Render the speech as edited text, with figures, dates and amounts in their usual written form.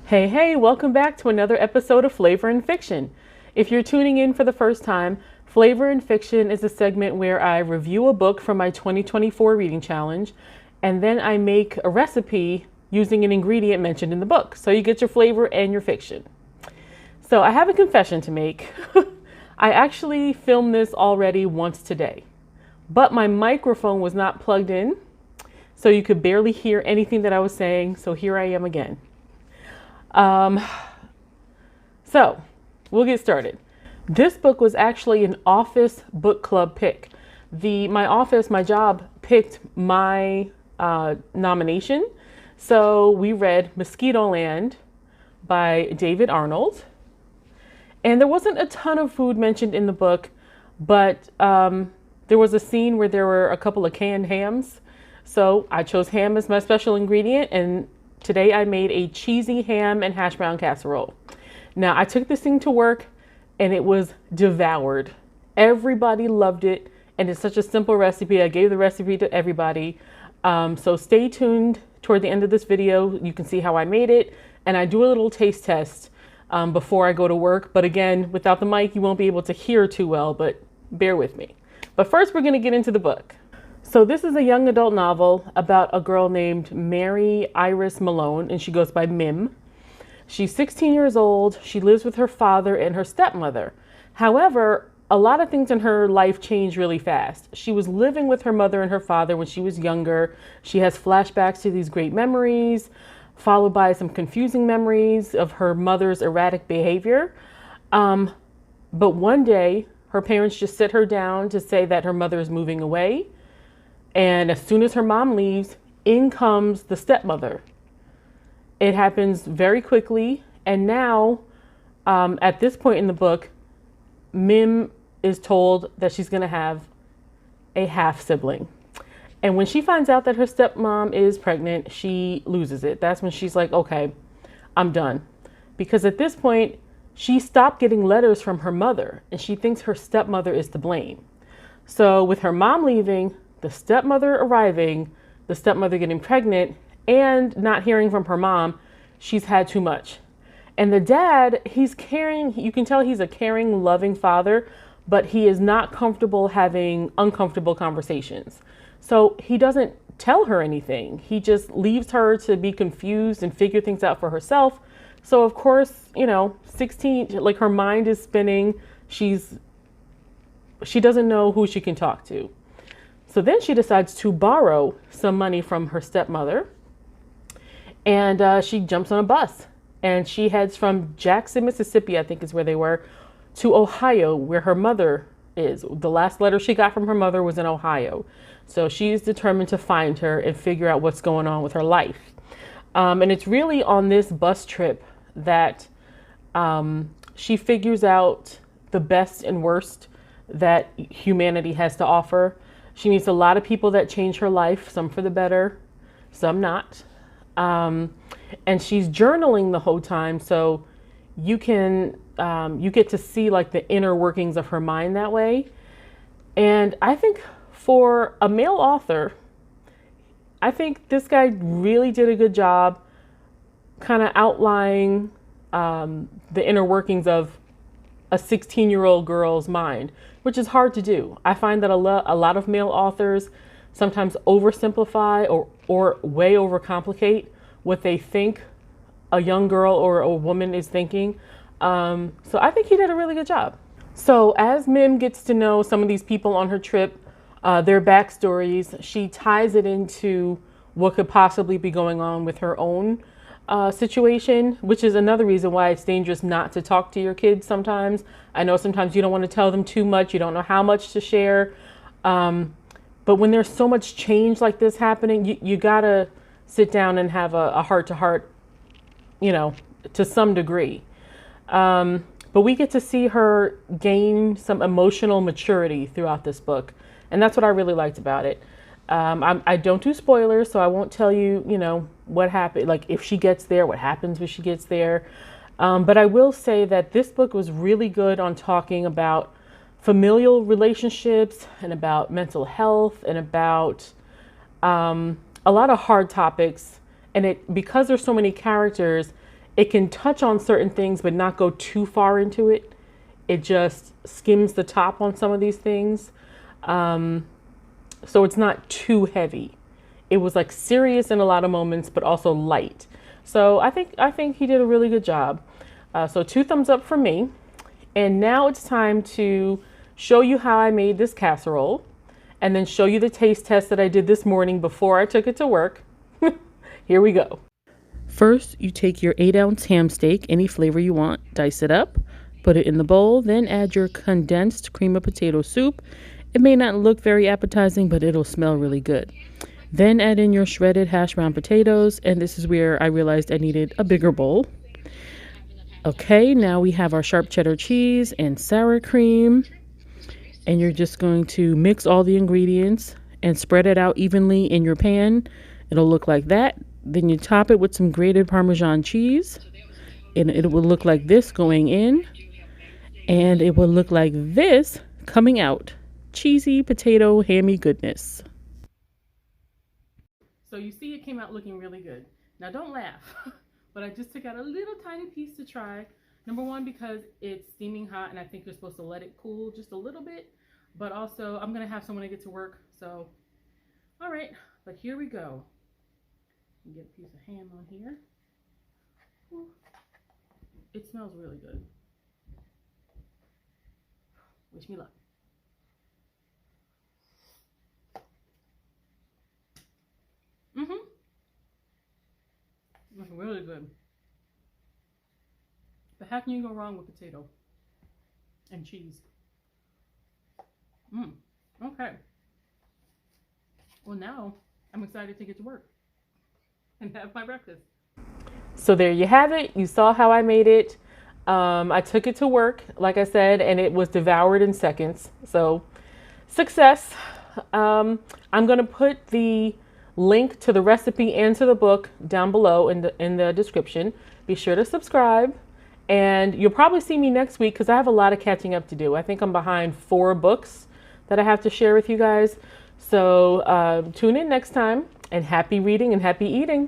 Hey, welcome back to another episode of Flavor and Fiction. If you're tuning in for the first time, Flavor and Fiction is a segment where I review a book from my 2024 reading challenge, and then I make a recipe using an ingredient mentioned in the book. So you get your flavor and your fiction. So I have a confession to make. I actually filmed this already once today, but my microphone was not plugged in, so you could barely hear anything that I was saying. So here I am again. So we'll get started. This book was actually an office book club pick. My job picked my nomination. So we read Mosquitoland by David Arnold. And there wasn't a ton of food mentioned in the book, but there was a scene where there were a couple of canned hams. So I chose ham as my special ingredient, and today I made a cheesy ham and hash brown casserole. Now I took this thing to work and it was devoured. Everybody loved it, and it's such a simple recipe. I gave the recipe to everybody. So stay tuned toward the end of this video. You can see how I made it, and I do a little taste test before I go to work. But again, without the mic, you won't be able to hear too well, but bear with me. But first we're gonna get into the book. So this is a young adult novel about a girl named Mary Iris Malone, and she goes by Mim. She's 16 years old. She lives with her father and her stepmother. However, a lot of things in her life changed really fast. She was living with her mother and her father when she was younger. She has flashbacks to these great memories, followed by some confusing memories of her mother's erratic behavior. But one day, her parents just sit her down to say that her mother is moving away. And as soon as her mom leaves, in comes the stepmother. It happens very quickly. And now, at this point in the book, Mim is told that she's going to have a half sibling. And when she finds out that her stepmom is pregnant, she loses it. That's when she's like, okay, I'm done. Because at this point, she stopped getting letters from her mother, and she thinks her stepmother is to blame. So with her mom leaving, the stepmother arriving, the stepmother getting pregnant, and not hearing from her mom, she's had too much. And the dad, he's caring. You can tell he's a caring, loving father, but he is not comfortable having uncomfortable conversations. So he doesn't tell her anything. He just leaves her to be confused and figure things out for herself. So of course, 16, like her mind is spinning. She doesn't know who she can talk to. So then she decides to borrow some money from her stepmother, and she jumps on a bus and she heads from Jackson, Mississippi, I think is where they were, to Ohio, where her mother is. The last letter she got from her mother was in Ohio. So she's determined to find her and figure out what's going on with her life. And it's really on this bus trip that she figures out the best and worst that humanity has to offer. She meets a lot of people that change her life, some for the better, some not. And she's journaling the whole time, so you get to see like the inner workings of her mind that way. And I think for a male author, I think this guy really did a good job kind of outlining the inner workings of a 16-year-old girl's mind, which is hard to do. I find that a lot of male authors sometimes oversimplify or way overcomplicate what they think a young girl or a woman is thinking. So I think he did a really good job. So as Mim gets to know some of these people on her trip, their backstories, she ties it into what could possibly be going on with her own situation, which is another reason why it's dangerous not to talk to your kids sometimes. I know sometimes you don't want to tell them too much. You don't know how much to share. But when there's so much change like this happening, you gotta sit down and have a heart-to-heart, to some degree. But we get to see her gain some emotional maturity throughout this book. And that's what I really liked about it. I don't do spoilers, so I won't tell you, what happened, like if she gets there, what happens when she gets there. But I will say that this book was really good on talking about familial relationships and about mental health and about a lot of hard topics. And because there's so many characters, it can touch on certain things, but not go too far into it. It just skims the top on some of these things. So it's not too heavy. It was like serious in a lot of moments, but also light. So I think he did a really good job. So 2 thumbs up from me. And now it's time to show you how I made this casserole and then show you the taste test that I did this morning before I took it to work. Here we go. First, you take your 8-ounce ham steak, any flavor you want, dice it up, put it in the bowl, then add your condensed cream of potato soup. It may not look very appetizing, but it'll smell really good. Then add in your shredded hash brown potatoes, and this is where I realized I needed a bigger bowl. Okay, now we have our sharp cheddar cheese and sour cream, and you're just going to mix all the ingredients and spread it out evenly in your pan. It'll look like that. Then you top it with some grated Parmesan cheese, and it will look like this going in, and it will look like this coming out. Cheesy potato hammy goodness. So you see it came out looking really good. Now don't laugh, but I just took out a little tiny piece to try. Number one, because it's steaming hot and I think you're supposed to let it cool just a little bit, but also I'm gonna have someone to get to work. So, all right, but here we go. Get a piece of ham on here. Ooh, it smells really good. Wish me luck. It's really good. But how can you go wrong with potato and cheese? Okay. Well, now I'm excited to get to work and have my breakfast. So there you have it. You saw how I made it. I took it to work, like I said, and it was devoured in seconds. So success. I'm going to put the link to the recipe and to the book down below in the description. Be sure to subscribe, and you'll probably see me next week because I have a lot of catching up to do. I think I'm behind 4 books that I have to share with you guys. So tune in next time, and happy reading and happy eating.